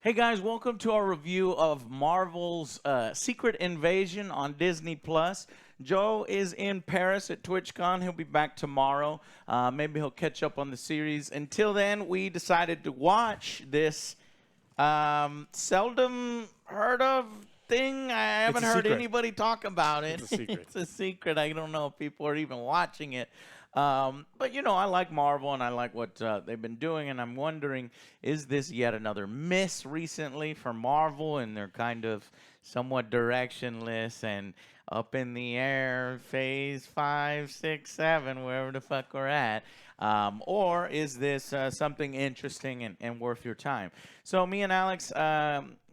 Hey guys, welcome to our review of Marvel's Secret Invasion on Disney Plus. Joe is in Paris at TwitchCon. He'll be back tomorrow. Maybe he'll catch up on the series. Until then, we decided to watch this seldom heard of thing. I haven't heard secret. anybody talk about it. It's a secret. It's a secret. I don't know if people are even watching it. But you know, I like Marvel and I like what they've been doing, and I'm wondering, is this yet another miss recently for Marvel, and they're kind of somewhat directionless and up in the air, phase 5, 6, 7, wherever the fuck we're at? Or is this something interesting and worth your time? So me and Alex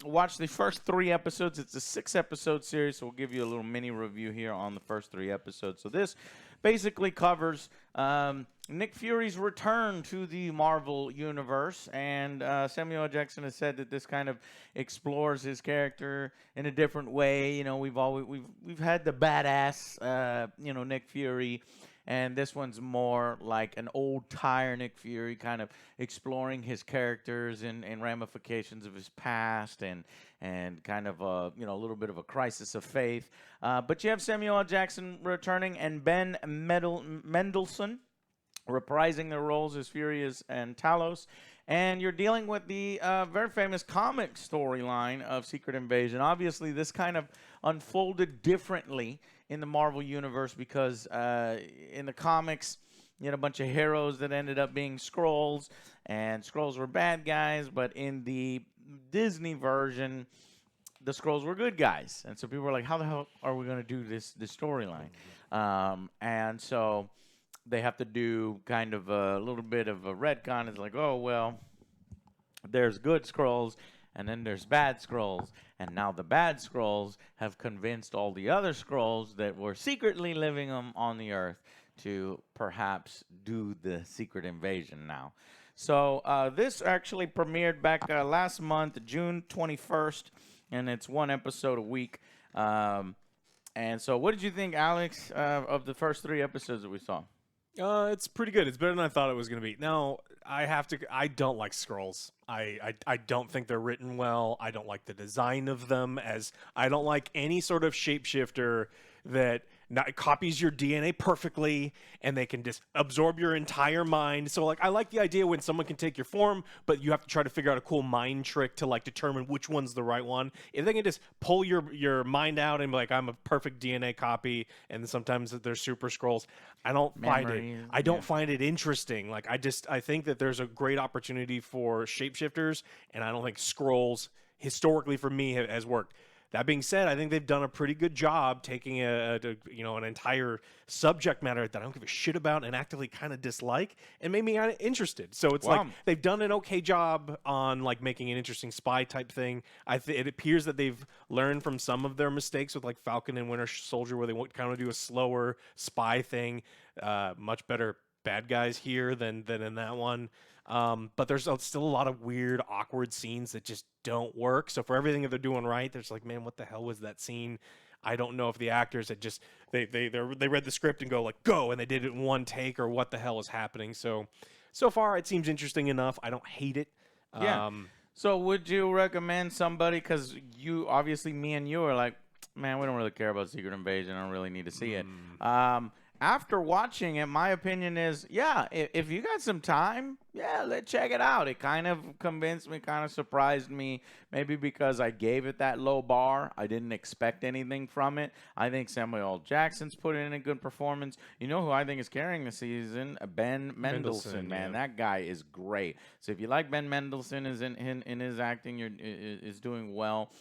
watched the first 3 episodes. It's a 6-episode series, so we'll give you a little mini review here on the first 3 episodes. So this basically covers Nick Fury's return to the Marvel universe, and Samuel L. Jackson has said that this kind of explores his character in a different way. You know, we've had the badass, Nick Fury. And this one's more like an old-tire Nick Fury, kind of exploring his characters and ramifications of his past, and kind of a little bit of a crisis of faith. But you have Samuel L. Jackson returning and Ben Mendelsohn reprising their roles as Furious and Talos. And you're dealing with the very famous comic storyline of Secret Invasion. Obviously, this kind of unfolded differently in the Marvel universe because in the comics, you had a bunch of heroes that ended up being Skrulls, and Skrulls were bad guys. But in the Disney version, the Skrulls were good guys. And so people were like, how the hell are we going to do this storyline? And so they have to do kind of a little bit of a retcon. It's like, oh, well, there's good Skrulls, and then there's bad Skrulls. And now the bad Skrulls have convinced all the other Skrulls that were secretly living on the Earth to perhaps do the secret invasion now. So this actually premiered back last month, June 21st, and it's 1 episode a week. And so what did you think, Alex, of the first 3 episodes that we saw? It's pretty good. It's better than I thought it was going to be. Now, I don't like Skrulls. I don't think they're written well. I don't like the design of them, as I don't like any sort of shapeshifter that copies your DNA perfectly and they can just absorb your entire mind. So, like, I like the idea when someone can take your form, but you have to try to figure out a cool mind trick to, like, determine which one's the right one. If they can just pull your mind out and be like, I'm a perfect DNA copy, and then sometimes they're super Skrulls, I don't find it interesting. Like, I think that there's a great opportunity for shapeshifters, and I don't think Skrulls historically for me has worked. That being said, I think they've done a pretty good job taking an entire subject matter that I don't give a shit about and actively kind of dislike, and made me interested. So it's like they've done an okay job on like making an interesting spy type thing. It appears that they've learned from some of their mistakes with like Falcon and Winter Soldier, where they kind of do a slower spy thing. Much better bad guys here than in that one. But there's still a lot of weird, awkward scenes that just don't work. So for everything that they're doing right, there's like, man, what the hell was that scene? I don't know if the actors had just they read the script and go like go, and they did it in one take, or what the hell is happening. So far it seems interesting enough. I don't hate it. Yeah. So would you recommend somebody, because you obviously, me and you are like, man, we don't really care about Secret Invasion. I don't really need to see it. After watching it, my opinion is, yeah, if you got some time, yeah, let's check it out. It kind of convinced me, kind of surprised me, maybe because I gave it that low bar. I didn't expect anything from it. I think Samuel L. Jackson's put in a good performance. You know who I think is carrying the season? Ben Mendelsohn, man. Yeah. That guy is great. So if you like Ben Mendelsohn is in his acting, is doing well.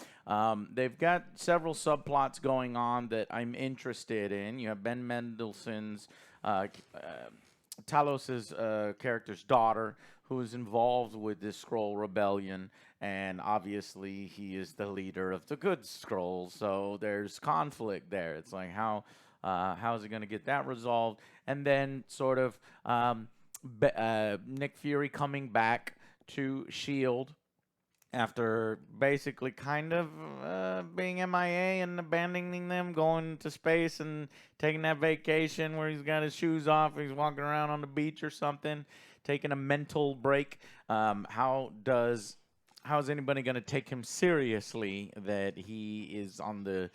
They've got several subplots going on that I'm interested in. You have Ben Mendelsohn's Talos' character's daughter, who is involved with this Skrull rebellion, and obviously he is the leader of the good Skrulls, so there's conflict there. It's like, how is he going to get that resolved? And then sort of Nick Fury coming back to S.H.I.E.L.D. after basically kind of being MIA and abandoning them, going to space and taking that vacation where he's got his shoes off, he's walking around on the beach or something, taking a mental break. How does how is anybody going to take him seriously that he is on the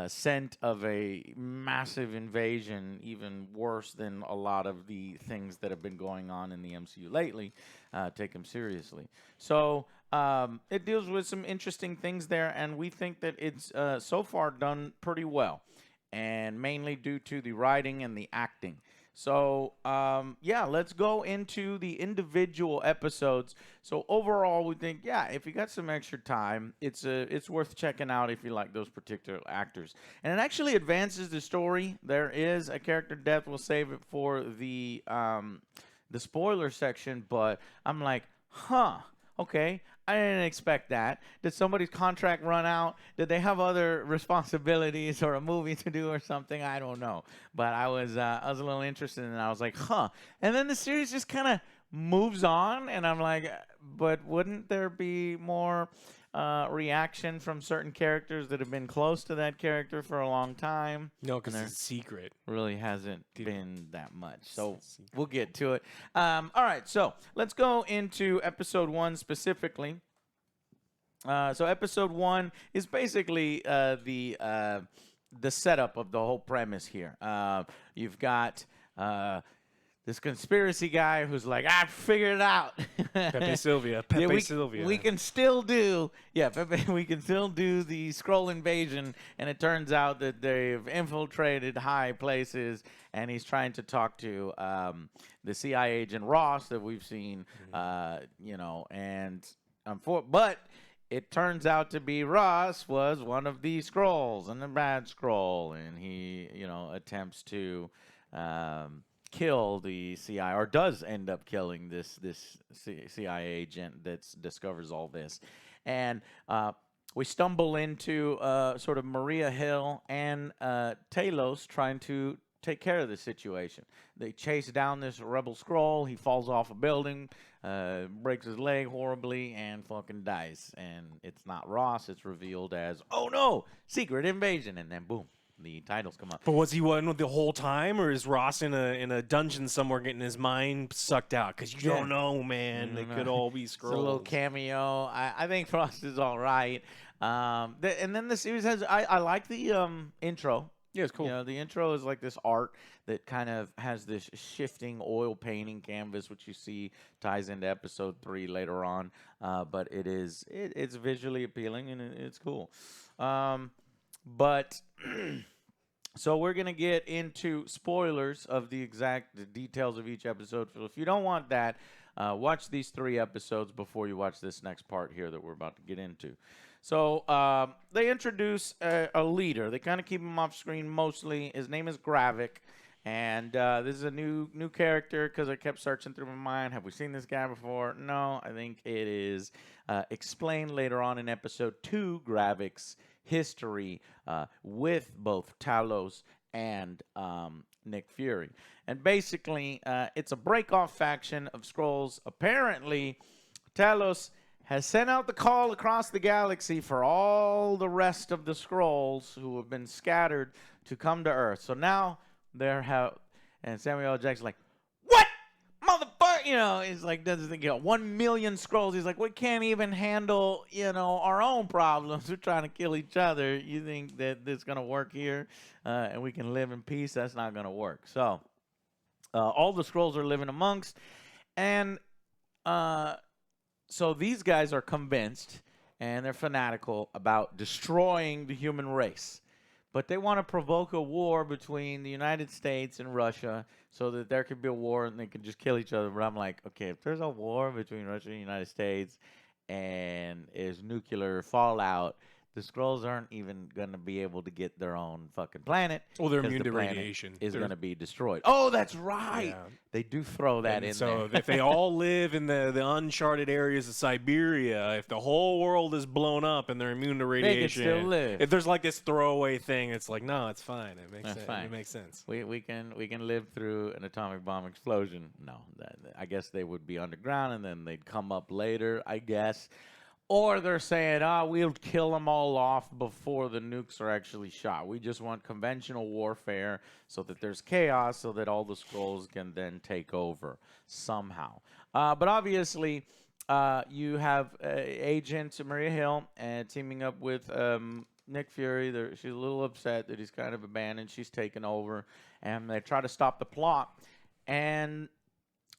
scent of a massive invasion, even worse than a lot of the things that have been going on in the MCU lately? Take him seriously. So it deals with some interesting things there, and we think that it's so far done pretty well, and mainly due to the writing and the acting. So, yeah, let's go into the individual episodes. So overall, we think, yeah, if you got some extra time, it's worth checking out if you like those particular actors. And it actually advances the story. There is a character death. We'll save it for the spoiler section, but I'm like, huh. Okay, I didn't expect that. Did somebody's contract run out? Did they have other responsibilities or a movie to do or something? I don't know. But I was a little interested, and I was like, huh. And then the series just kind of moves on, and I'm like, but wouldn't there be more reaction from certain characters that have been close to that character for a long time? No, because And it's a secret. really hasn't been that much. So secret. we'll get to it. All right, so let's go into episode 1 specifically. So episode 1 is basically the setup of the whole premise here. You've got this conspiracy guy who's like, I figured it out. Pepe Sylvia. Pepe Yeah, Sylvia. we can still do, Pepe, we can still do the scroll invasion, and it turns out that they've infiltrated high places, and he's trying to talk to the CIA agent Ross that we've seen, and but it turns out to be Ross was one of the scrolls and the bad scroll, and he, attempts to kill the CIA, or does end up killing this CIA agent that discovers all this. And we stumble into sort of Maria Hill and Talos trying to take care of the situation. They chase down this rebel scroll. He falls off a building, breaks his leg horribly, and fucking dies. And it's not Ross. It's revealed as, oh no, secret invasion. And then boom, the titles come up. But was he one the whole time, or is Ross in a dungeon somewhere getting his mind sucked out? Because you don't know, man. They could all be scrolls. It's a little cameo. I think Frost is all right. And then the series has, I like the intro. Yeah, it's cool. The intro is like this art that kind of has this shifting oil painting canvas, which you see ties into episode 3 later on. But it's visually appealing, and it's cool. But so we're going to get into spoilers of the exact details of each episode. So if you don't want that, watch these 3 episodes before you watch this next part here that we're about to get into. So they introduce a leader. They kind of keep him off screen mostly. His name is Gravik. And this is a new character because I kept searching through my mind. Have we seen this guy before? No, I think it is explained later on in episode 2, Gravik's history with both Talos and Nick Fury. And basically, it's a break-off faction of Skrulls. Apparently, Talos has sent out the call across the galaxy for all the rest of the Skrulls who have been scattered to come to Earth. So now and Samuel L. Jackson's like, what? Motherfucker, he's like, doesn't think 1 million Skrulls. He's like, we can't even handle, our own problems. We're trying to kill each other. You think that this is going to work here and we can live in peace? That's not going to work. So all the Skrulls are living amongst, and so these guys are convinced, and they're fanatical about destroying the human race. But they want to provoke a war between the United States and Russia so that there could be a war and they could just kill each other. But I'm like, okay, if there's a war between Russia and the United States and is nuclear fallout, the Skrulls aren't even going to be able to get their own fucking planet. Well, they're 'cause immune the to planet radiation. is They're- going to be destroyed. Oh, that's right. Yeah. They do throw that And in so there. if they all live in the uncharted areas of Siberia, if the whole world is blown up and they're immune to They radiation, can still live. if there's like this throwaway thing, it's like, no, it's fine. It makes That's sense. fine. It makes sense. We can live through an atomic bomb explosion. No, I guess they would be underground and then they'd come up later, I guess. Or they're saying, we'll kill them all off before the nukes are actually shot. We just want conventional warfare so that there's chaos so that all the Skrulls can then take over somehow. But obviously, You have Agent Maria Hill and teaming up with Nick Fury. She's a little upset that he's kind of abandoned. She's taken over, and they try to stop the plot. And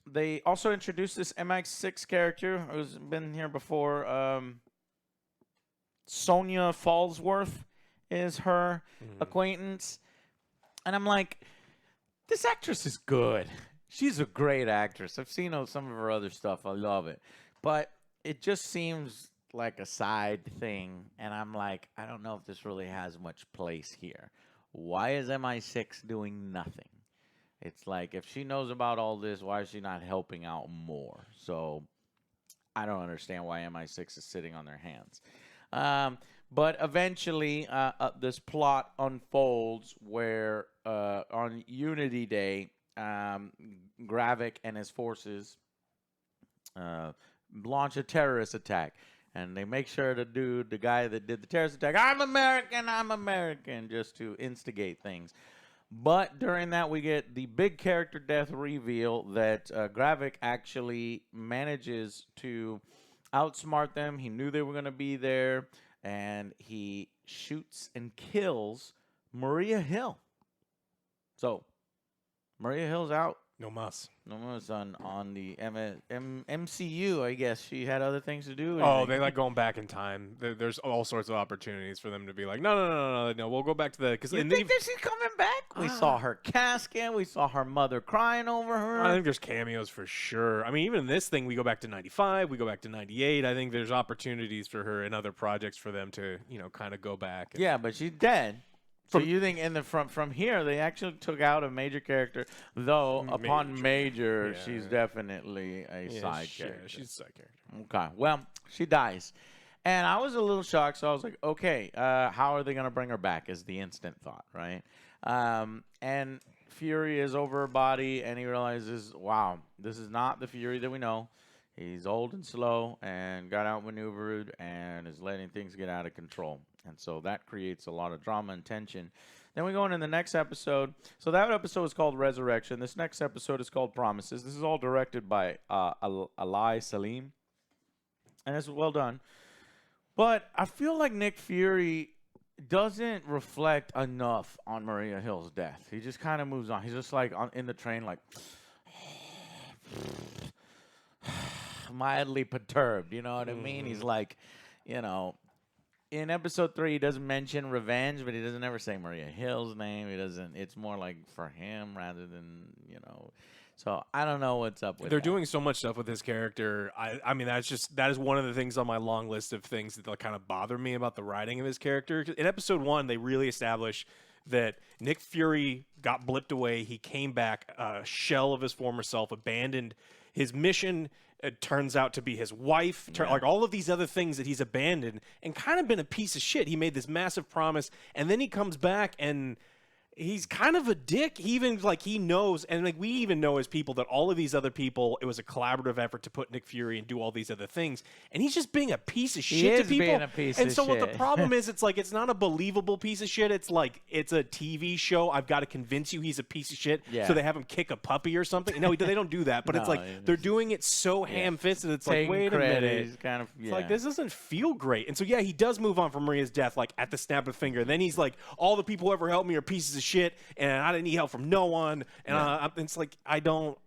they also introduced this MI6 character who's been here before. Sonya Fallsworth is her acquaintance. And I'm like, this actress is good. She's a great actress. I've seen some of her other stuff. I love it. But it just seems like a side thing. And I'm like, I don't know if this really has much place here. Why is MI6 doing nothing? It's like, if she knows about all this, why is she not helping out more? So I don't understand why MI6 is sitting on their hands. But eventually, this plot unfolds where on Unity Day, Gravik and his forces launch a terrorist attack. And they make sure to do the guy that did the terrorist attack, I'm American, just to instigate things. But during that, we get the big character death reveal that Gravik actually manages to outsmart them. He knew they were going to be there, and he shoots and kills Maria Hill. So, Maria Hill's out. No mas. No mas on the MCU, I guess. She had other things to do. Oh, they like going back in time. There's all sorts of opportunities for them to be like, no. We'll go back to the because you think that she's coming back? We saw her casket. We saw her mother crying over her. I think there's cameos for sure. I mean, even in this thing, we go back to 95. We go back to 98. I think there's opportunities for her in other projects for them to, kind of go back. Yeah, but she's dead. So you think in the from here they actually took out a major character, though upon major she's definitely a side character. Yeah, she's a side character. Okay, well she dies, and I was a little shocked. So I was like, okay, how are they gonna bring her back? Is the instant thought, right? And Fury is over her body, and he realizes, wow, this is not the Fury that we know. He's old and slow and got outmaneuvered and is letting things get out of control. And so that creates a lot of drama and tension. Then we go into the next episode. So that episode is called Resurrection. This next episode is called Promises. This is all directed by Ali Salim. And it's well done. But I feel like Nick Fury doesn't reflect enough on Maria Hill's death. He just kind of moves on. He's just like in the train like mildly perturbed, you know what I mean? He's like, in episode 3, he doesn't mention revenge, but he doesn't ever say Maria Hill's name. He doesn't. It's more like for him rather than, So I don't know what's up with They're that. doing so much stuff with his character. I mean, that is one of the things on my long list of things that kind of bother me about the writing of his character. In episode 1, they really establish that Nick Fury got blipped away. He came back, a shell of his former self, abandoned his mission. It turns out to be his wife, like all of these other things that he's abandoned and kind of been a piece of shit. He made this massive promise, and then he comes back and he's kind of a dick. He even he knows, and we even know as people that all of these other people, it was a collaborative effort to put Nick Fury and do all these other things, and he's just being a piece of shit to people. Being a piece and of so shit. what the problem is, it's not a believable piece of shit. It's like it's a TV show. I've got to convince you he's a piece of shit. Yeah. So they have him kick a puppy or something. No, they don't do that. But it's like they're doing it so ham-fisted. It's like, wait a minute. Kind of, It's like, this doesn't feel great. And so, he does move on from Maria's death, at the snap of a finger. And then he's like, all the people who ever helped me are pieces of shit, and I didn't need help from no one. And it's like, I don't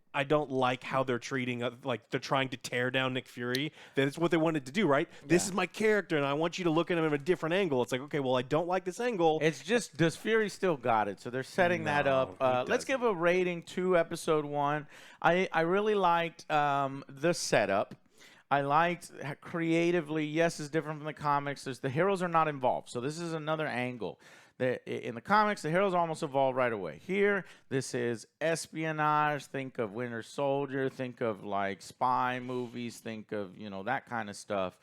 like how they're treating, they're trying to tear down Nick Fury. That's what they wanted to do, right? This is my character, and I want you to look at him from a different angle. It's like, okay, well, I don't like this angle. It's just, does Fury still got it? So they're setting that up. Let's give a rating to episode 1. I really liked the setup. I liked creatively, yes, it's different from the comics. The heroes are not involved. So this is another angle. In the comics, the heroes almost evolve right away. Here, this is espionage. Think of Winter Soldier. Think of spy movies. Think of that kind of stuff.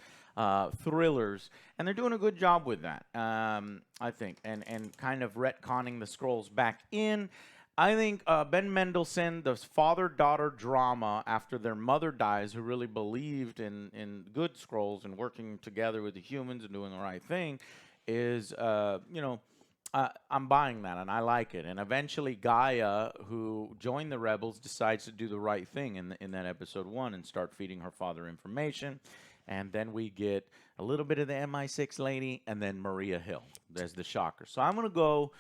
Thrillers, and they're doing a good job with that. I think, and kind of retconning the Skrulls back in. I think Ben Mendelsohn, the father-daughter drama after their mother dies, who really believed in good Skrulls and working together with the humans and doing the right thing, is I'm buying that, and I like it. And eventually, Gaia, who joined the rebels, decides to do the right thing in that episode 1 and start feeding her father information. And then we get a little bit of the MI6 lady, and then Maria Hill as the shocker. So I'm gonna go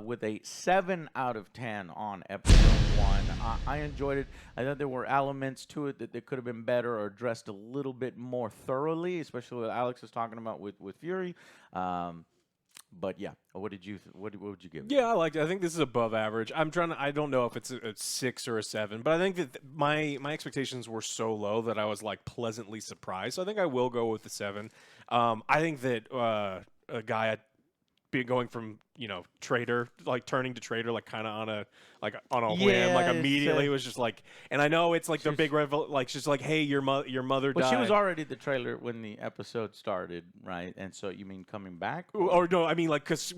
with a 7 out of 10 on episode 1. I enjoyed it. I thought there were elements to it that could have been better or addressed a little bit more thoroughly, especially what Alex was talking about with Fury. Um, but yeah, what did you what would you give it? Yeah, I like it. I think this is above average. I'm trying to. I don't know if it's a 6 or a 7, but I think that my expectations were so low that I was like pleasantly surprised. So I think I will go with the 7. I think that a guy going from traitor, like turning to traitor, like kind of on a whim, like Yeah, immediately was just like. And I know it's like the big revel, like she's like, hey, your mother but died. she was already the trailer when the episode started, right? And so you mean coming back? Or no, I mean like because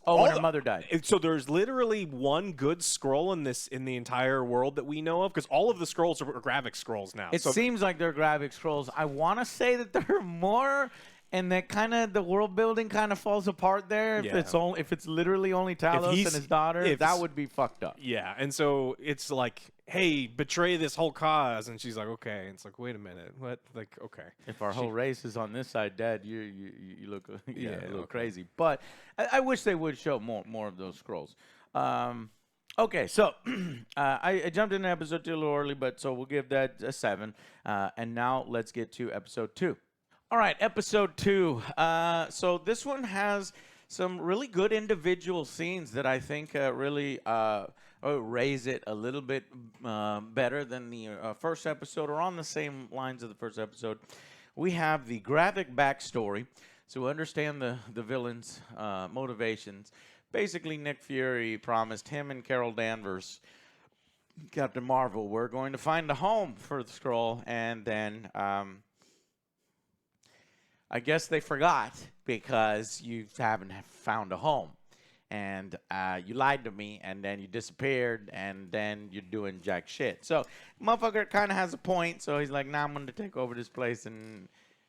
When her mother died. So there's literally one good scroll in the entire world that we know of, because all of the scrolls are graphic scrolls now. It So seems like they're graphic scrolls. I want to say that there are more, and that kind of the world building kind of falls apart there. If Yeah. if it's literally only Talos and he's- his daughter, if that would be fucked up. yeah, and so it's like, hey, betray this whole cause, and she's like, okay. And it's like, wait a minute, what? Like, okay. If our whole race is on this side dead, you look Yeah, a little okay. crazy. But I wish they would show more of those scrolls. Okay, so I jumped into episode 2 a little early, but so we'll give that a 7. And now let's get to episode 2. All right, episode 2. So this one has some really good individual scenes that I think really raise it a little bit better than the first episode, or on the same lines of the first episode. We have the graphic backstory, so we understand the villain's motivations. Basically, Nick Fury promised him and Carol Danvers, Captain Marvel, we're going to find a home for the Skrull, and then I guess they forgot because you haven't found a home. And you lied to me, and then you disappeared, and then you're doing jack shit. So, motherfucker kind of has a point. So he's like, "Nah, I'm going to take over this place, and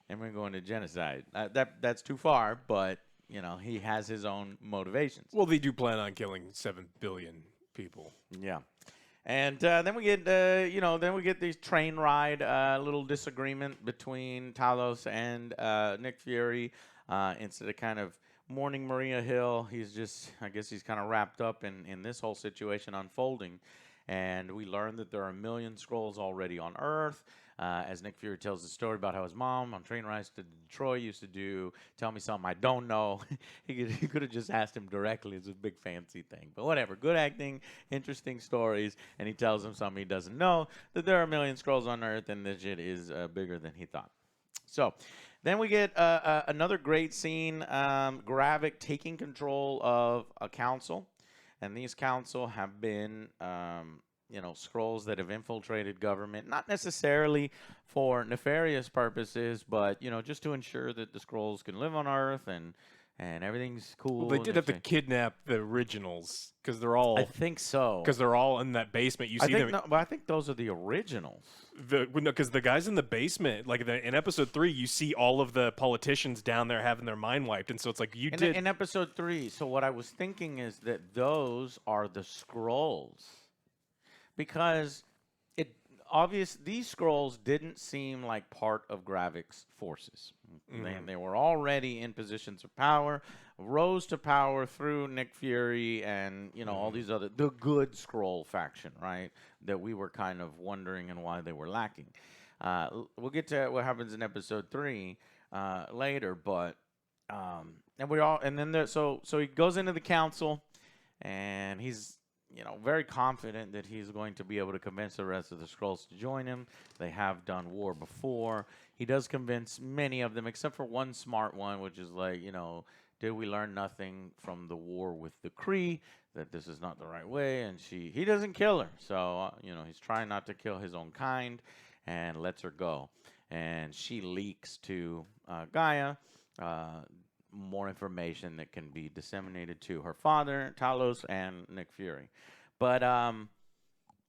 we're going to genocide." That's too far, but he has his own motivations. Well, they do plan on killing 7 billion people. Yeah. And then we get, then we get this train ride, little disagreement between Talos and Nick Fury. Instead of kind of mourning Maria Hill, I guess he's kind of wrapped up in this whole situation unfolding. And we learn that there are a million Skrulls already on Earth. As Nick Fury tells the story about how his mom on train rides to Detroit used to do, tell me something I don't know. he could have just asked him directly. It's a big fancy thing. But whatever. Good acting, interesting stories. And he tells him something he doesn't know, that there are a million Skrulls on Earth and this shit is bigger than he thought. So then we get another great scene, Gravik taking control of a council. And these council have been Skrulls that have infiltrated government, not necessarily for nefarious purposes, but just to ensure that the Skrulls can live on Earth and everything's cool. Well, they did have to kidnap the originals because they're all. I think so. Because they're all in that basement. You see them. No, but I think those are the originals. Because the guys in the basement, like in episode 3, you see all of the politicians down there having their mind wiped, and so it's like in episode 3. So what I was thinking is that those are the Skrulls, because these Skrulls didn't seem like part of Gravik's forces. Mm-hmm. They were already in positions of power, rose to power through Nick Fury and all these other the good Skrull faction, right? That we were kind of wondering and why they were lacking. We'll get to what happens in episode 3 later, but so he goes into the council, and he's very confident that he's going to be able to convince the rest of the Skrulls to join him. They have done war before. He does convince many of them, except for one smart one, which is like, did we learn nothing from the war with the Kree, that this is not the right way? And he doesn't kill her. So, he's trying not to kill his own kind and lets her go. And she leaks to Gaia more information that can be disseminated to her father, Talos, and Nick Fury. But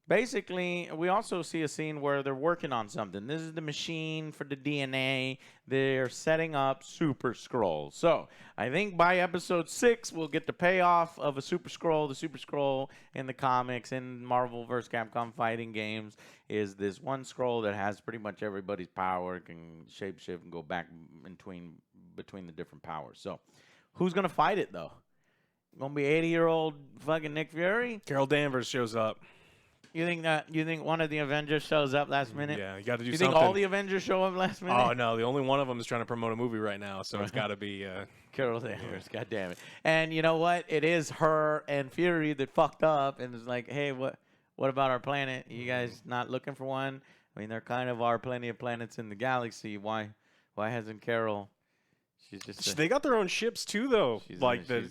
Basically, we also see a scene where they're working on something. This is the machine for the DNA. They're setting up Super Scroll. So I think by episode 6, we'll get the payoff of a Super Scroll. The Super Scroll in the comics, in Marvel vs. Capcom fighting games, is this one scroll that has pretty much everybody's power, can shapeshift and go back between the different powers. So who's going to fight it, though? Going to be 80-year-old fucking Nick Fury? Carol Danvers shows up. You think one of the Avengers shows up last minute? Yeah, you got to do You something. think all the Avengers show up last minute? Oh no, the only one of them is trying to promote a movie right now, so it's got to be Carol Danvers. God damn it! And you know what? It is her and Fury that fucked up, and it's like, hey, what about our planet? You guys not looking for one? I mean, there kind of are plenty of planets in the galaxy. Why hasn't Carol? She's just. They got their own ships too, though. Like the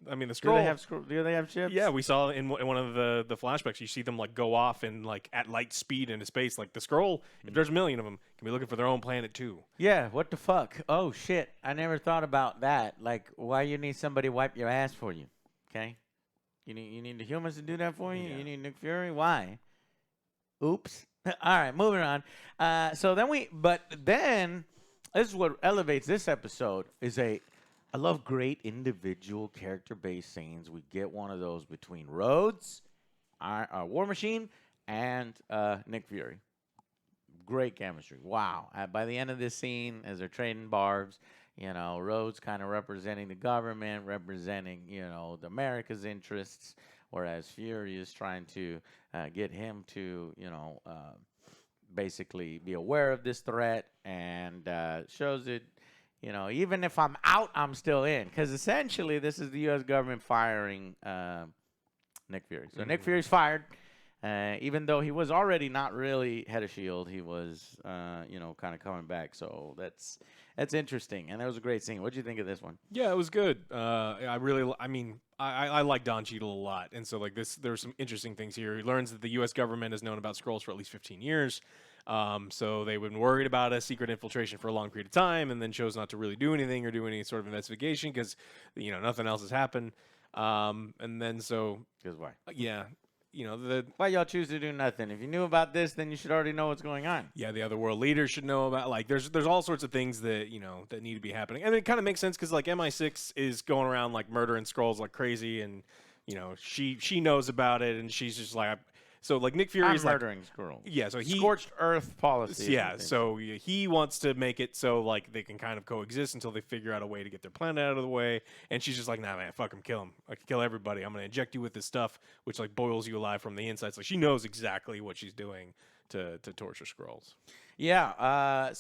Do scroll. Do they have ships? Yeah, we saw in one of the flashbacks. You see them like go off and like at light speed into space. Like the scroll, if there's a million of them, can be looking for their own planet too. Yeah. What the fuck? Oh shit! I never thought about that. Like, why you need somebody wipe your ass for you? Okay. You need the humans to do that for you. Yeah. You need Nick Fury. Why? Oops. All right, moving on. But then this is what elevates this episode is I love great individual character-based scenes. We get one of those between Rhodes, War Machine, and Nick Fury. Great chemistry. Wow. By the end of this scene, as they're trading barbs, Rhodes kind of representing the government, representing, the America's interests, whereas Fury is trying to get him to, basically be aware of this threat and shows it. Even if I'm out, I'm still in. Because essentially, this is the U.S. government firing Nick Fury. So Nick Fury's fired. Even though he was already not really head of S.H.I.E.L.D., he was, kind of coming back. So that's interesting. And that was a great scene. What did you think of this one? Yeah, it was good. I like Don Cheadle a lot. And so, like, there's some interesting things here. He learns that the U.S. government has known about Skrulls for at least 15 years. So they've been worried about a secret infiltration for a long period of time and then chose not to really do anything or do any sort of investigation because, nothing else has happened. And then so... Because why? Yeah. Why y'all choose to do nothing? If you knew about this, then you should already know what's going on. Yeah, the other world leaders should know about. Like, there's all sorts of things that that need to be happening, and it kind of makes sense because like MI6 is going around like murdering Skrulls like crazy, and she knows about it, and she's just like, so like Nick Fury is murdering Skrull. Yeah, so he scorched earth policy. Yeah, so he wants to make it so like they can kind of coexist until they figure out a way to get their planet out of the way. And she's just like, nah, man, fuck him, kill him. I can kill everybody. I'm gonna inject you with this stuff, which like boils you alive from the inside. So she knows exactly what she's doing to torture Skrulls. Yeah,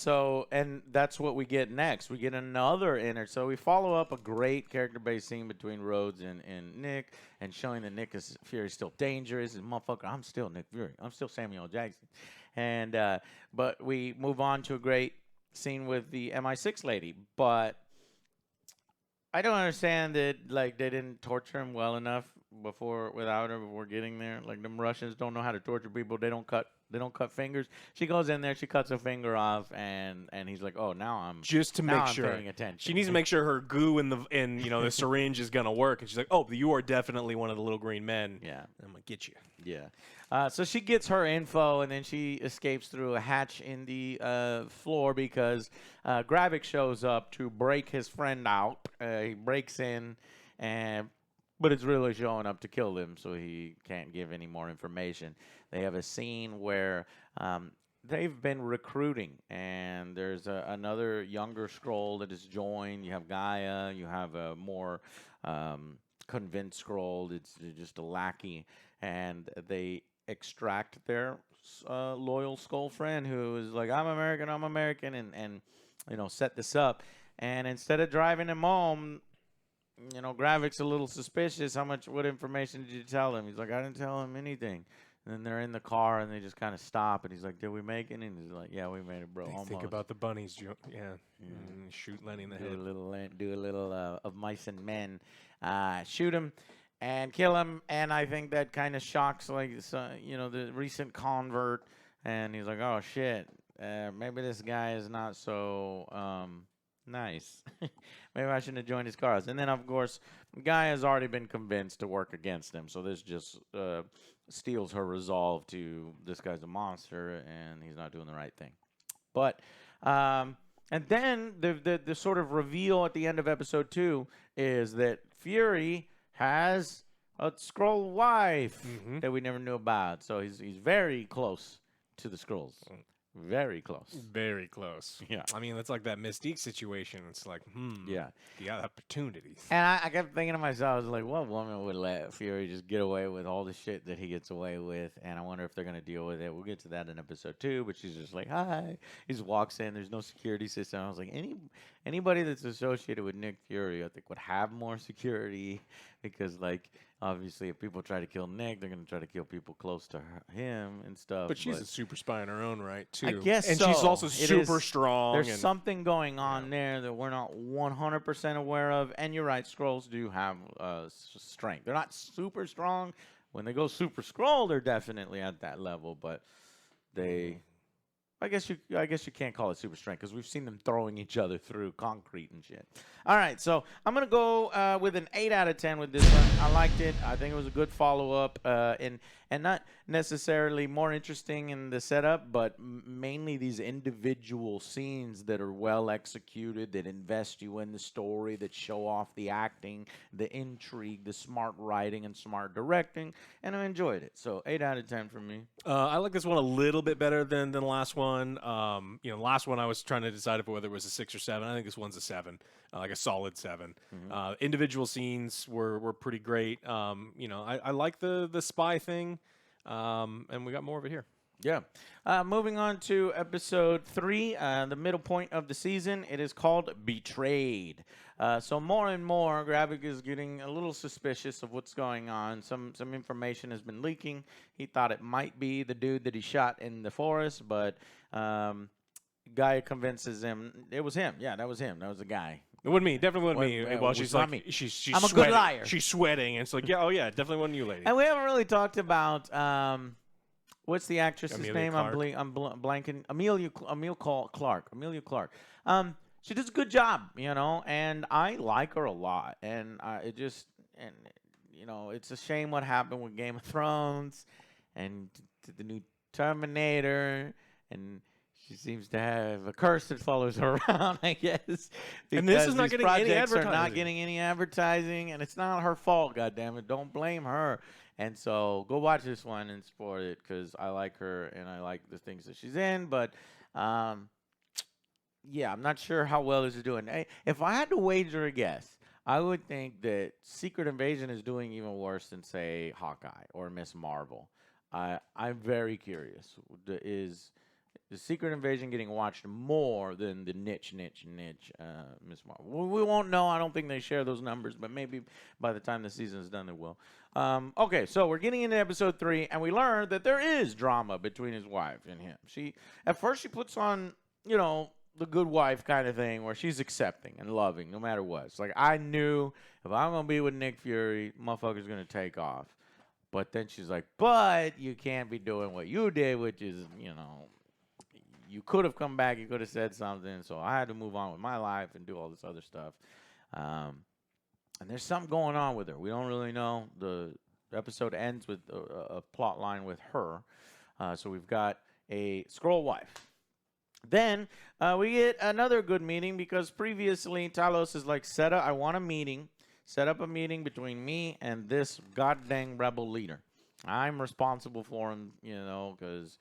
and that's what we get next. We get another so we follow up a great character-based scene between Rhodes and Nick, and showing that Nick Fury is still dangerous. And motherfucker, I'm still Nick Fury. I'm still Samuel L. Jackson. And but we move on to a great scene with the MI6 lady. But I don't understand that like they didn't torture him well enough without her before getting there. Like them Russians don't know how to torture people. They don't cut fingers. She goes in there, she cuts a finger off, and he's like, "Oh, now I'm just to make sure paying attention." She needs to make sure her goo in the syringe is gonna work, and she's like, "Oh, you are definitely one of the little green men." Yeah, I'm gonna get you. Yeah. So she gets her info, and then she escapes through a hatch in the floor because Gravik shows up to break his friend out. He breaks in, but it's really showing up to kill him, so he can't give any more information. They have a scene where they've been recruiting, and there's another younger Skrull that is joined. You have Gaia. You have a more convinced Skrull. It's just a lackey, and they extract their loyal Skrull friend who is like, I'm American, and set this up. And instead of driving him home, Gravik's a little suspicious. What information did you tell him? He's like, I didn't tell him anything. And then they're in the car, and they just kind of stop, and he's like, did we make it? And he's like, yeah, we made it, bro. Almost. Think about the bunnies, yeah. Shoot Lenny in the head. Do a little of mice and men. Shoot him and kill him, and I think that kind of shocks, the recent convert, and he's like, oh, shit, maybe this guy is not so, Nice. Maybe I shouldn't have joined his cause. And then, of course, Guy has already been convinced to work against him. So this just steals her resolve to this guy's a monster and he's not doing the right thing. But, and then the sort of reveal at the end of episode 2 is that Fury has a Skrull wife that we never knew about. So he's very close to the Skrulls. Very close. Very close. Yeah. I mean, it's like that Mystique situation. It's like, Yeah. you got opportunities. And I kept thinking to myself, I was like, what woman would let Fury just get away with all the shit that he gets away with? And I wonder if they're going to deal with it. We'll get to that in episode 2, but she's just like, hi. He just walks in. There's no security system. I was like, anybody that's associated with Nick Fury, I think, would have more security because, like, obviously, if people try to kill Nick, they're going to try to kill people close to him and stuff. But she's a super spy in her own right, too. I guess and so. she's also It super is- strong. There's and something going on there that we're not 100% aware of. And you're right, Skrulls do have strength. They're not super strong. When they go super Skrull, they're definitely at that level. But they, I guess you can't call it super strength because we've seen them throwing each other through concrete and shit. All right, so I'm gonna go with an 8 out of 10 with this one. I liked it. I think it was a good follow up, and not necessarily more interesting in the setup, but mainly these individual scenes that are well executed, that invest you in the story, that show off the acting, the intrigue, the smart writing, and smart directing, and I enjoyed it. So 8 out of 10 for me. I like this one a little bit better than the last one. The last one I was trying to decide whether it was a 6 or 7. I think this one's a 7, like a solid 7. Individual scenes were pretty great. I like the spy thing, and we got more of it here. Yeah. Moving on to episode 3, the middle point of the season. It is called Betrayed. So more and more, Gravik is getting a little suspicious of what's going on. Some information has been leaking. He thought it might be the dude that he shot in the forest, but Guy convinces him it was him. Yeah, that was him. That was the guy. It wasn't me. Definitely wasn't me. Well, Well, it she's was not like, me. she's I'm a sweating. good liar. She's sweating, and it's like, yeah, oh yeah, definitely wasn't you, lady. And we haven't really talked about what's the actress's Amelia name? Clark. I'm blanking. Amelia Clark. Amelia Clark. She does a good job, and I like her a lot. And it's a shame what happened with Game of Thrones and the new Terminator, and she seems to have a curse that follows her around, I guess. And this is because not these getting any projects are not advertising. getting any advertising, and it's not her fault, goddammit. Don't blame her. And so go watch this one and support it because I like her and I like the things that she's in. But, yeah, I'm not sure how well this is doing. If I had to wager a guess, I would think that Secret Invasion is doing even worse than, say, Hawkeye or Miss Marvel. I'm very curious. Is the Secret Invasion getting watched more than the niche Miss Marvel? We won't know. I don't think they share those numbers, but maybe by the time the season is done, they will. Okay, so we're getting into episode 3, and we learn that there is drama between his wife and him. At first, she puts on, the good wife kind of thing where she's accepting and loving no matter what. It's like, I knew if I'm going to be with Nick Fury, motherfucker's going to take off. But then she's like, but you can't be doing what you did, which is, you could have come back, you could have said something, so I had to move on with my life and do all this other stuff. And there's something going on with her. We don't really know. The episode ends with a plot line with her. So we've got a Skrull wife. Then we get another good meeting because previously Talos is like, I want a meeting. Set up a meeting between me and this goddamn rebel leader. I'm responsible for him, because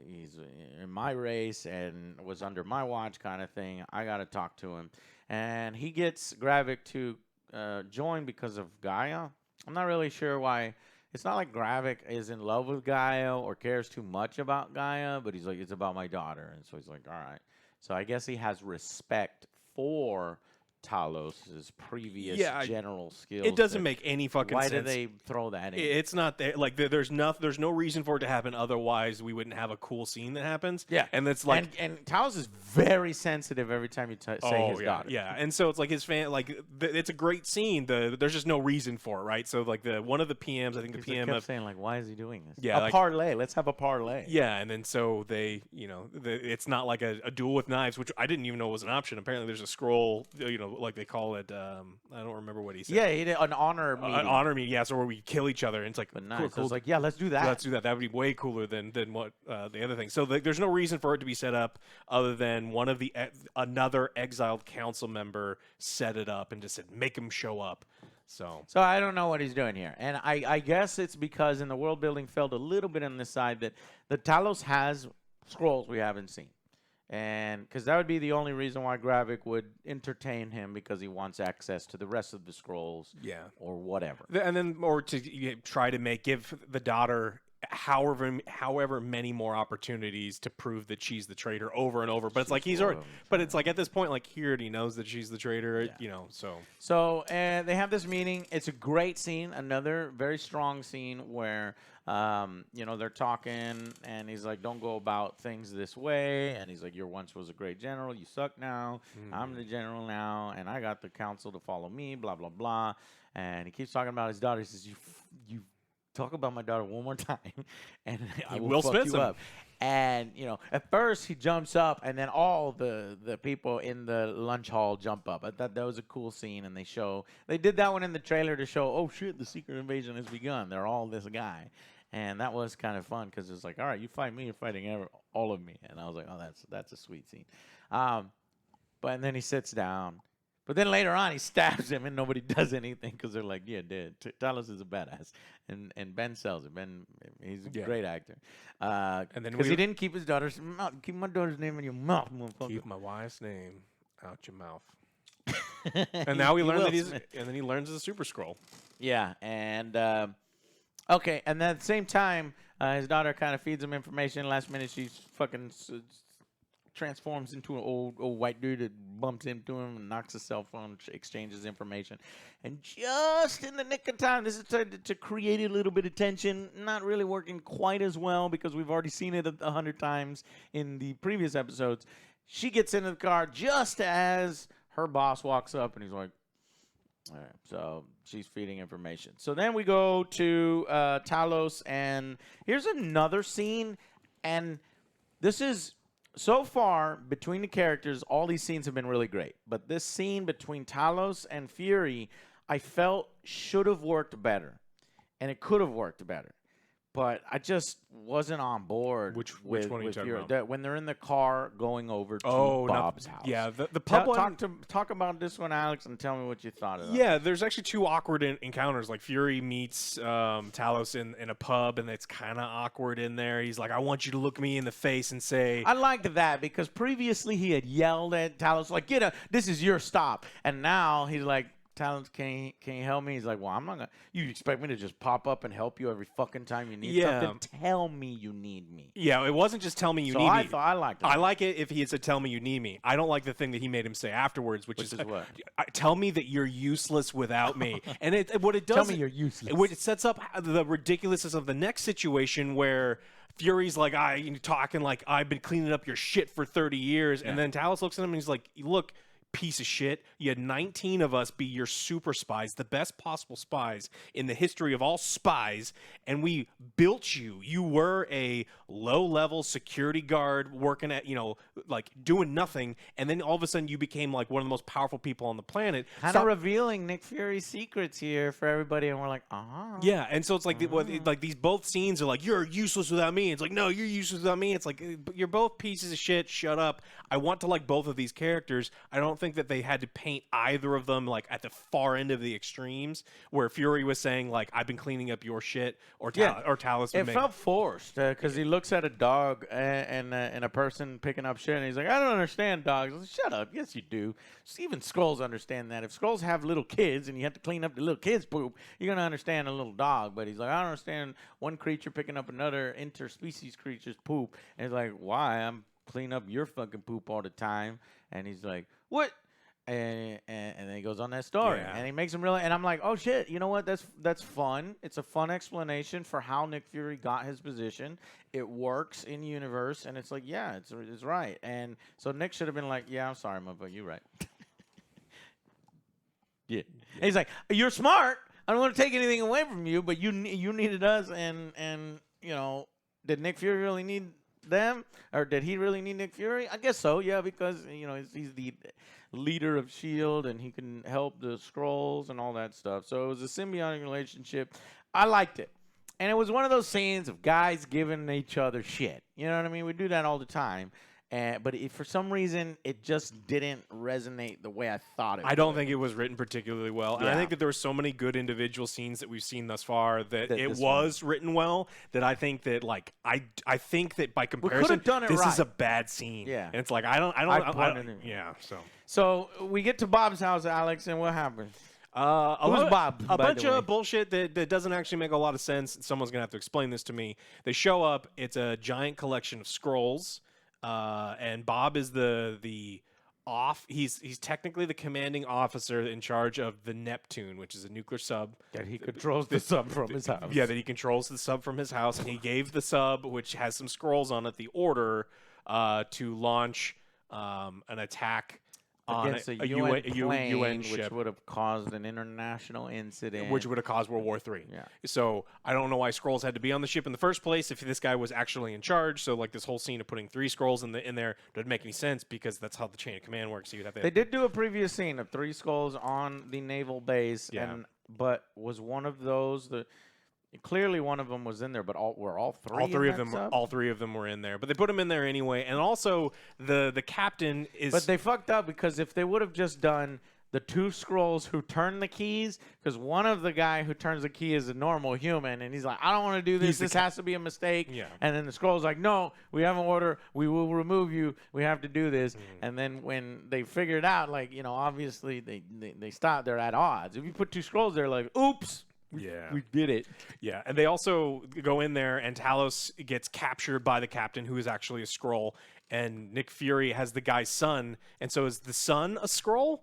he's in my race and was under my watch kind of thing. I got to talk to him. And he gets Gravik to join because of Gaia. I'm not really sure why. It's not like Gravik is in love with Gaia or cares too much about Gaia, but he's like, it's about my daughter. And so he's like, all right. So I guess he has respect for Talos' previous Yeah, general skills. it doesn't make any fucking Why sense. do they throw that in? It's not there. Like there's no reason for it to happen. Otherwise, we wouldn't have a cool scene that happens. Yeah, and it's like and Talos is very sensitive every time you say his yeah, daughter. yeah, and so it's like his fan. Like it's a great scene. There's just no reason for it, right? So like one of the PMs, I think the They PM kept of saying like, why is he doing this? Yeah, a like- parlay. Let's have a parlay. yeah, and then so they, it's not like a duel with knives, which I didn't even know was an option. Apparently, there's a scroll, like they call it. I don't remember what he said. Yeah, he did an honor meeting. An honor meeting, yeah. So where we kill each other, and it's like But nice. cool, I cool. was like, yeah, let's do that. Let's do that. That would be way cooler than what the other thing. So there's no reason for it to be set up other than one of the another exiled council member set it up and just said make him show up. So I don't know what he's doing here, and I guess it's because in the world building felt a little bit on this side that the Talos has scrolls we haven't seen, and because that would be the only reason why Gravik would entertain him because he wants access to the rest of the scrolls, yeah, or whatever. and then or to try to give the daughter however many more opportunities to prove that she's the traitor over and over. But it's like he's already. But it's like at this point, like he already knows that she's the traitor. Yeah. So they have this meeting. It's a great scene, another very strong scene where they're talking, and he's like, "Don't go about things this way." And he's like, "You once was a great general. You suck now. I'm the general now, and I got the council to follow me." Blah blah blah. And he keeps talking about his daughter. He says, "You talk about my daughter one more time, and I will fuck you up." And at first he jumps up, and then all the people in the lunch hall jump up. I thought that was a cool scene, and they did that one in the trailer to show, oh shit, the secret invasion has begun. They're all this guy, and that was kind of fun because it's like, all right, you fight me, you're fighting all of me, and I was like, oh, that's a sweet scene. And then he sits down. But then later on, he stabs him, and nobody does anything because they're like, yeah, dude, Talos is a badass. And Ben sells it. Ben, he's a great actor. And then because he didn't keep his daughter's mouth. Keep my daughter's name in your mouth, motherfucker. Keep my wife's name out your mouth. And now we learn that and then he learns the Super Scroll. Yeah, and okay, and then at the same time, his daughter kind of feeds him information. Last minute, she's fucking transforms into an old white dude that bumps into him and knocks his cell phone, exchanges information. And just in the nick of time, this is to create a little bit of tension. Not really working quite as well because we've already seen it 100 times in the previous episodes. She gets into the car just as her boss walks up, and he's like, all right, so she's feeding information. So then we go to Talos, and here's another scene, and this is... So far, between the characters, all these scenes have been really great. But this scene between Talos and Fury, I felt should have worked better. And it could have worked better. But I just wasn't on board. Which one are you talking Fury. about? When they're in the car going over to Bob's house. Yeah, the pub one. Talk about this one, Alex, and tell me what you thought of it. Yeah, there's actually two awkward encounters. Like Fury meets Talos in a pub, and it's kind of awkward in there. He's like, "I want you to look me in the face and say." I liked that because previously he had yelled at Talos like, this is your stop," and now he's like, Talos, can you help me? He's like, well, I'm not gonna. You expect me to just pop up and help you every fucking time you need something? Tell me you need me. Yeah, it wasn't just tell me you need me. I liked it. I like it if he had said tell me you need me. I don't like the thing that he made him say afterwards, which is what? Tell me that you're useless without me. And what it does, tell me you're useless. It sets up the ridiculousness of the next situation where Fury's like, talking like I've been cleaning up your shit for 30 years, and then Talos looks at him and he's like, look, piece of shit. You had 19 of us be your super spies, the best possible spies in the history of all spies, and we built you. You were a low-level security guard working at, like doing nothing, and then all of a sudden you became like one of the most powerful people on the planet. Kind of revealing Nick Fury's secrets here for everybody, and we're like, Yeah, and so it's like, like these both scenes are like, you're useless without me. It's like, no, you're useless without me. It's like, you're both pieces of shit. Shut up. I want to like both of these characters. I don't think that they had to paint either of them like at the far end of the extremes where Fury was saying like I've been cleaning up your shit or Talos. It felt forced because he looks at a dog and a person picking up shit and he's like, I don't understand dogs. I was like, shut up. Yes, you do. Even Skrulls understand that. If Skrulls have little kids and you have to clean up the little kids' poop, you're going to understand a little dog. But he's like, I don't understand one creature picking up another interspecies creature's poop. And he's like, why? I'm cleaning up your fucking poop all the time. And he's like, what? And then he goes on that story, Yeah. and he makes him really. And I'm like, oh shit, you know what? That's fun. It's a fun explanation for how Nick Fury got his position. It works in universe, and it's like, yeah, it's right. And so Nick should have been like, yeah, I'm sorry, but you're right. Yeah. And he's like, you're smart. I don't want to take anything away from you, but you needed us, and did Nick Fury really need them, or did he really need Nick Fury? I guess so, yeah, because he's the leader of Shield, and he can help the Skrulls and all that stuff. So it was a symbiotic relationship. I liked it, and it was one of those scenes of guys giving each other shit. You know what I mean? We do that all the time. But for some reason, it just didn't resonate the way I thought it would. I don't think it was written particularly well. And I Yeah. think that there were so many good individual scenes that we've seen thus far that it this was written well, that I think that, like, I think that by could've comparison, done it this is right. a bad scene. Yeah. And it's like, I don't yeah, so. So we get to Bob's house, Alex, and what happens? Who's Bob, A by bunch the way? of bullshit that doesn't actually make a lot of sense. Someone's going to have to explain this to me. They show up. It's a giant collection of scrolls. And Bob is he's technically the commanding officer in charge of the Neptune, which is a nuclear sub. That he controls the sub from his house. Yeah, that he controls the sub from his house, and he gave the sub, which has some scrolls on it, the order to launch an attack on Against a UN plane, ship, which would have caused an international incident. which would have caused World War III. Yeah. So I don't know why Skrulls had to be on the ship in the first place if this guy was actually in charge. So like this whole scene of putting 3 Skrulls in there doesn't make any sense because that's how the chain of command works. So you'd have to They did do a previous scene of 3 skulls on the naval base, Yeah. but was one of those clearly one of them was in there, but all three. all three in of that them sub? all 3 of them were in there, but they put him in there anyway. And also the captain is But they fucked up because if they would have just done the 2 scrolls who turn the keys, because one of the guy who turns the key is a normal human, and he's like, I don't want to do this. This has to be a mistake. Yeah. And then the scroll's like, no, we have an order. We will remove you. We have to do this. And then when they figure it out, like, obviously they stop. They're at odds. If you put 2 scrolls there, like, oops. Yeah. We did it. Yeah, and they also go in there, and Talos gets captured by the captain, who is actually a Skrull, and Nick Fury has the guy's son, and so is the son a Skrull?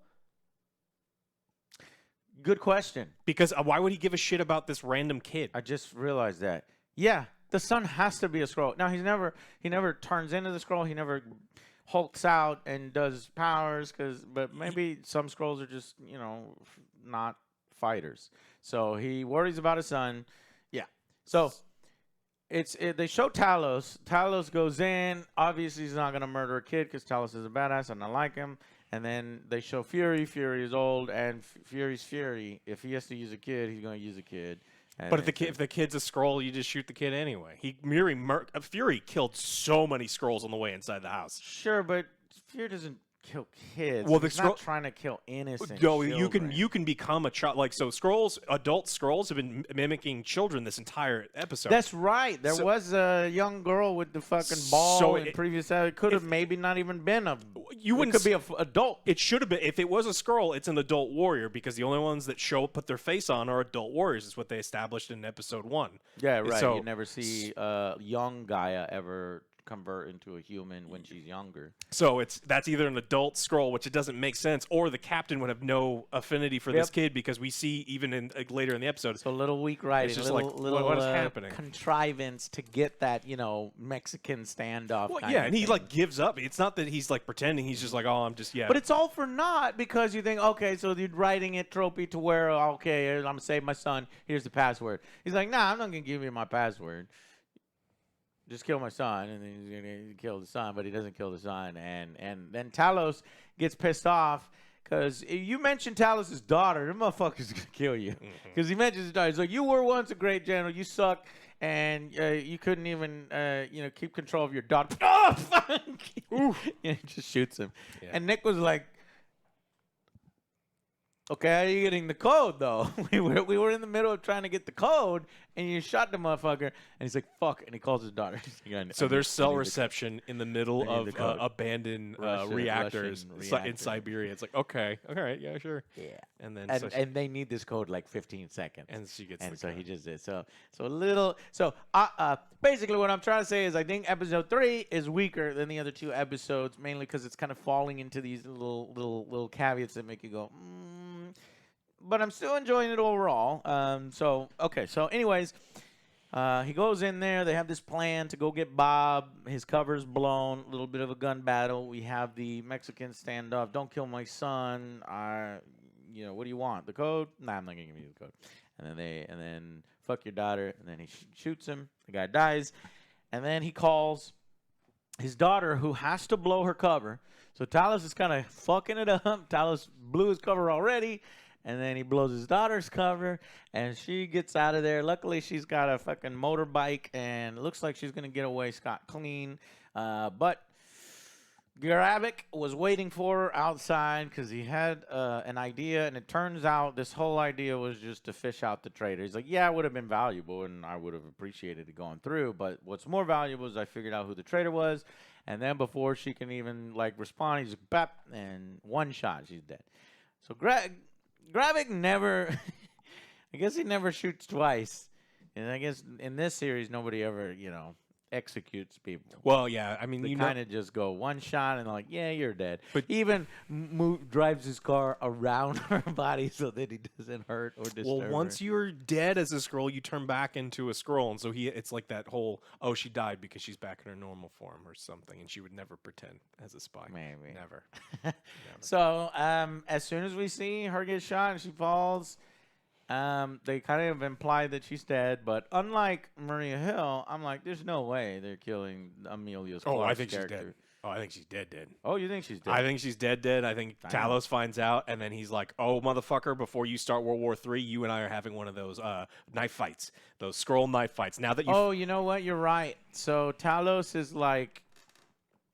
Good question. Because why would he give a shit about this random kid? I just realized that. Yeah, the son has to be a scroll. Now he never turns into the scroll. He never hulks out and does powers but maybe some scrolls are just not fighters. So he worries about his son. Yeah. So they show Talos. Talos goes in. Obviously he's not gonna murder a kid because Talos is a badass and I like him. And then they show Fury. Fury is old, and Fury's Fury. If he has to use a kid, he's going to use a kid. But if the kid's a Skrull, you just shoot the kid anyway. Fury killed so many Skrulls on the way inside the house. Sure, but Fury doesn't kill kids. Well, he's not trying to kill innocent No, children. you can become a child. Like, so adult Skrulls have been mimicking children this entire episode. That's right. There was a young girl with the fucking ball in previous episode. It could have maybe not even been a. It could be an adult. It should have been. If it was a Skrull, it's an adult warrior because the only ones that put their face on are adult warriors. Is what they established in episode 1. Yeah, right. So, you never see young Gaia ever convert into a human when she's younger. So that's either an adult Skrull, which it doesn't make sense, or the captain would have no affinity for this kid because we see even in later in the episode. So a little weak writing, it's just little what is happening? Contrivance to get that Mexican standoff. Well, kind yeah, of and he thing. gives up. It's not that he's pretending. He's just like, oh, I'm just But it's all for naught because you think, okay, so you're writing it tropey to where, okay, I'm gonna save my son. Here's the password. He's like, nah, I'm not gonna give you my password. Just kill my son, and then he's gonna kill the son, but he doesn't kill the son, and then Talos gets pissed off because you mentioned Talos' daughter. The motherfucker's gonna kill you because he mentions his daughter. He's like, you were once a great general, you suck, and you couldn't even keep control of your daughter. Oh, fuck! He just shoots him, and Nick was like, Okay, how are you getting the code though? We were in the middle of trying to get the code, and you shot the motherfucker, and he's like, "Fuck," and he calls his daughter. He's like, So there's I cell need reception in the I middle need the of code. abandoned reactors Russian in reactor. Siberia. It's like, okay, all right, yeah, sure. Yeah. And then And they need this code like 15 seconds. and she gets And the so he code. just did. So a little. So basically, what I'm trying to say is, I think episode 3 is weaker than the other 2 episodes, mainly because it's kind of falling into these little caveats that make you go. But I'm still enjoying it overall. So okay. So anyways, he goes in there. They have this plan to go get Bob. His cover's blown. A little bit of a gun battle. We have the Mexican standoff. Don't kill my son. What do you want? The code? Nah, I'm not gonna give you the code. And then fuck your daughter. And then he shoots him. The guy dies. And then he calls his daughter, who has to blow her cover. So Talos is kind of fucking it up. Talos blew his cover already. And then he blows his daughter's cover, and she gets out of there. Luckily, she's got a fucking motorbike, and it looks like she's going to get away scot-clean. But Gravik was waiting for her outside because he had an idea, and it turns out this whole idea was just to fish out the traitor. He's like, yeah, it would have been valuable, and I would have appreciated it going through, but what's more valuable is I figured out who the traitor was, and then before she can even, respond, he's like, bap, and one shot, she's dead. So Gravik never, I guess he never shoots twice. And I guess in this series, nobody ever, executes people. Well, yeah, I mean, They you kind of just go one shot and like, yeah, you're dead. But- He even drives his car around her body so that he doesn't hurt or disturb well, once her. you're dead as a scroll, you turn back into a scroll, and so it's like that whole, oh, she died because she's back in her normal form or something, and she would never pretend as a spy. Maybe. Never. So as soon as we see her get shot and she falls, they kind of imply that she's dead. But unlike Maria Hill, I'm like, there's no way they're killing Amelia's Oh, I Clark's think character. she's dead. Oh, I think she's dead. Oh, you think she's dead? I think she's dead. I think Damn. Talos finds out, and then he's like, "Oh, motherfucker! Before you start World War III, you and I are having one of those knife fights, those scroll knife fights." Now that you, Oh, you know what? You're right. So Talos is like,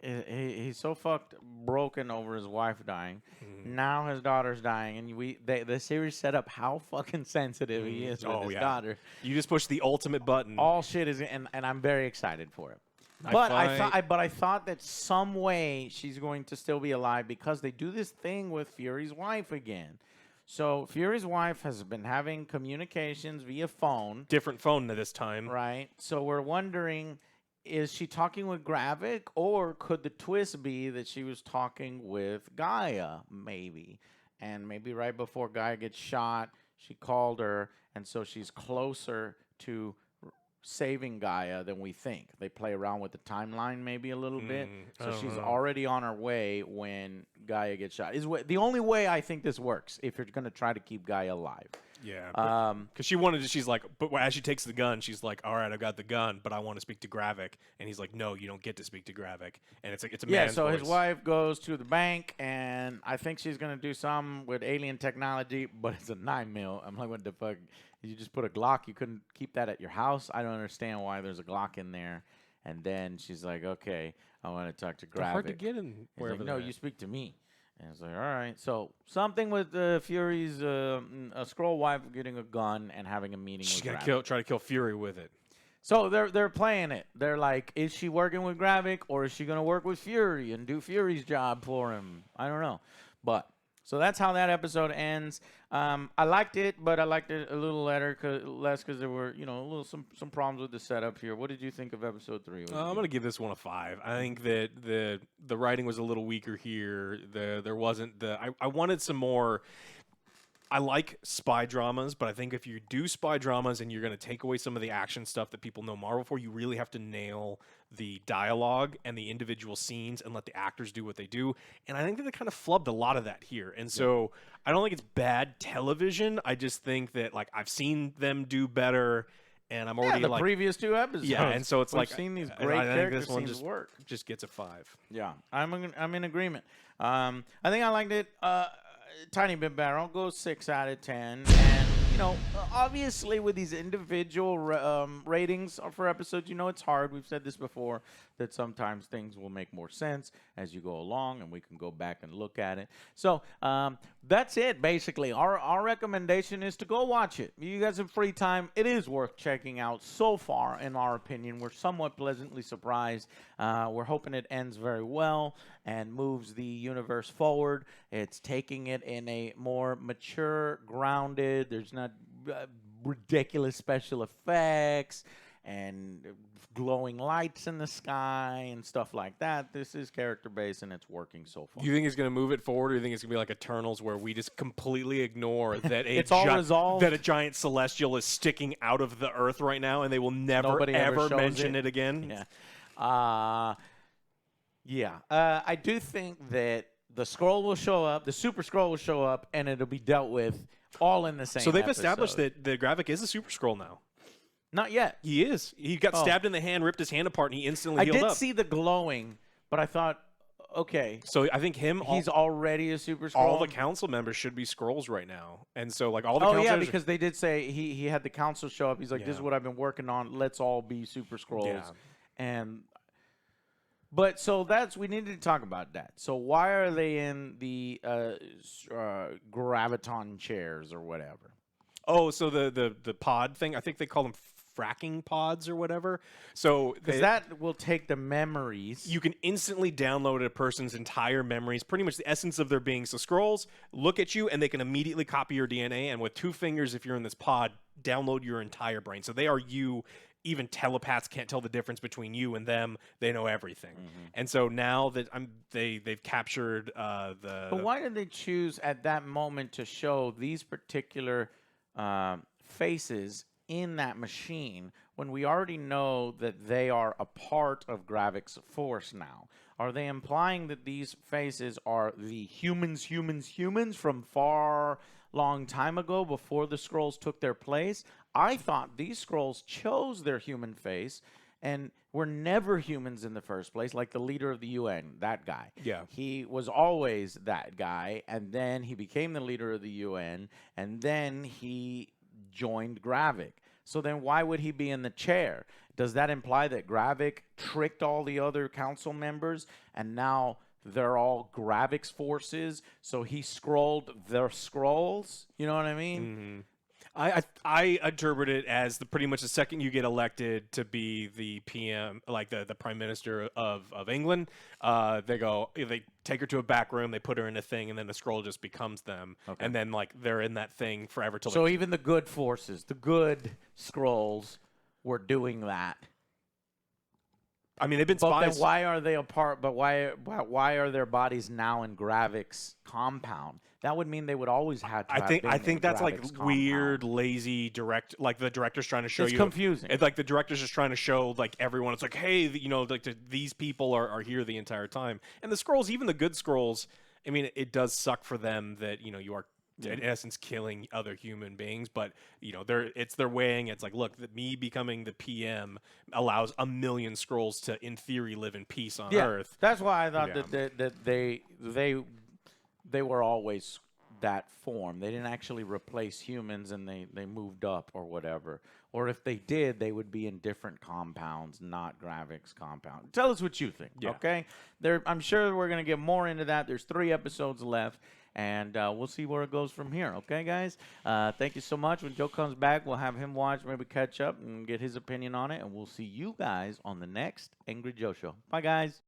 he's so fucked broken over his wife dying. Now his daughter's dying, and the series set up how fucking sensitive he is with his daughter. you just push the ultimate button. All shit is, and I'm very excited for it. I But find- I thought that some way she's going to still be alive because they do this thing with Fury's wife again. So Fury's wife has been having communications via phone, Different phone this time. right? So we're wondering, is she talking with Gravik, or could the twist be that she was talking with Gaia, maybe? And maybe right before Gaia gets shot, she called her, and so she's closer to saving Gaia than we think. They play around with the timeline maybe a little bit. I So don't she's know. already on her way when Gaia gets shot. The only way I think this works if you're going to try to keep Gaia alive. Yeah. Because she wanted to, she's like, but as she takes the gun, she's like, all right, I've got the gun, but I want to speak to Gravik. And he's like, no, you don't get to speak to Gravik. And it's like, it's a Yeah, man's so voice. his wife goes to the bank, and I think she's going to do something with alien technology, but it's a 9mm. I'm like, what the fuck? You just put a Glock? You couldn't keep that at your house? I don't understand why there's a Glock in there. And then she's like, okay, I want to talk to Gravik. They're hard to get in He's wherever like, no, they're you at. speak to me. And it's like, all right. So something with Fury's a scroll wife getting a gun and having a meeting She's with gonna Gravik. try to kill Fury with it. So they're playing it. They're like, is she working with Gravik, or is she gonna work with Fury and do Fury's job for him? I don't know. But so that's how that episode ends. I liked it, but I liked it a little less because there were some problems with the setup here. What did you think of episode 3? I'm gonna give this one a 5. I think that the writing was a little weaker here. There wasn't I wanted some more. I like spy dramas, but I think if you do spy dramas and you're going to take away some of the action stuff that people know Marvel for, you really have to nail the dialogue and the individual scenes and let the actors do what they do. And I think that they kind of flubbed a lot of that here. And so I don't think it's bad television. I just think that I've seen them do better, and I'm already the previous 2 episodes. Yeah, and so it's We've like seen these and great I think character this one scenes work. just gets a 5. Yeah, I'm in agreement. I think I liked it tiny bit better. I'll go 6 out of 10. And obviously with these individual ratings for episodes, it's hard. We've said this before, that sometimes things will make more sense as you go along, and we can go back and look at it. So that's it, basically. Our recommendation is to go watch it. You guys have free time. It is worth checking out so far, in our opinion. We're somewhat pleasantly surprised. We're hoping it ends very well and moves the universe forward. It's taking it in a more mature, grounded, there's not ridiculous special effects and glowing lights in the sky and stuff like that. This is character-based, and it's working so far. Do you think it's going to move it forward, or do you think it's going to be like Eternals, where we just completely ignore that It's all resolved. that a giant celestial is sticking out of the Earth right now, and they will never Nobody ever ever shows mention it again? Yeah. I do think that the scroll will show up, the Super Scroll will show up, and it'll be dealt with all in the same So they've episode. established that the Gravik is a Super Scroll now. Not yet. He is. He got stabbed in the hand, ripped his hand apart, and he instantly I healed did up. see the glowing, but I thought, okay, So I think he's already a Super Scroll. all the council members should be Skrulls right now, and so like all the Oh council yeah, members- because they did say he had the council show up. He's like, this is Yeah. what I've been working on. Let's all be Super Scrolls. Yeah. But so we needed to talk about that. So why are they in the graviton chairs or whatever? Oh, so the pod thing. I think they call them fracking pods or whatever. So Because that will take the memories. you can instantly download a person's entire memories, pretty much the essence of their being. So Skrulls look at you and they can immediately copy your DNA, and with 2 fingers, if you're in this pod, download your entire brain. So they are you. Even telepaths can't tell the difference between you and them. They know everything. And so now that they've captured But why did they choose at that moment to show these particular faces in that machine when we already know that they are a part of Gravik's force now? Are they implying that these faces are the humans from far long time ago before the Skrulls took their place? I thought these Skrulls chose their human face and were never humans in the first place, like the leader of the UN, that guy. Yeah. He was always that guy, and then he became the leader of the UN, and then he joined Gravik. So then why would he be in the chair? Does that imply that Gravik tricked all the other council members, and now they're all Gravik's forces, so he scrolled their scrolls? You know what I mean? I interpret it as pretty much the second you get elected to be the PM, like the Prime Minister of England, they take her to a back room, they put her in a thing, and then the scroll just becomes them, and then like they're in that thing forever till. So even the good forces, the good scrolls, were doing that. I mean, they've been But spies. then why are they apart? But why are their bodies now in Gravik's compound? That would mean they would always have to. I think that's like Gravik's weird, compound. lazy like the director's trying to show It's you. confusing. It's like the director's just trying to show like everyone. It's like, hey, these people are here the entire time. And the scrolls, even the good scrolls, I mean, it does suck for them that you are in essence killing other human beings, but they're weighing. It's like, look, me becoming the PM allows 1 million scrolls to, in theory, live in peace on Earth. That's why I thought that they were always that form. They didn't actually replace humans, and they moved up or whatever. Or if they did, they would be in different compounds, not Gravik's compound. Tell us what you think, okay? I'm sure we're going to get more into that. There's 3 episodes left, and we'll see where it goes from here, okay, guys? Thank you so much. When Joe comes back, we'll have him watch, maybe catch up and get his opinion on it, and we'll see you guys on the next Angry Joe Show. Bye, guys.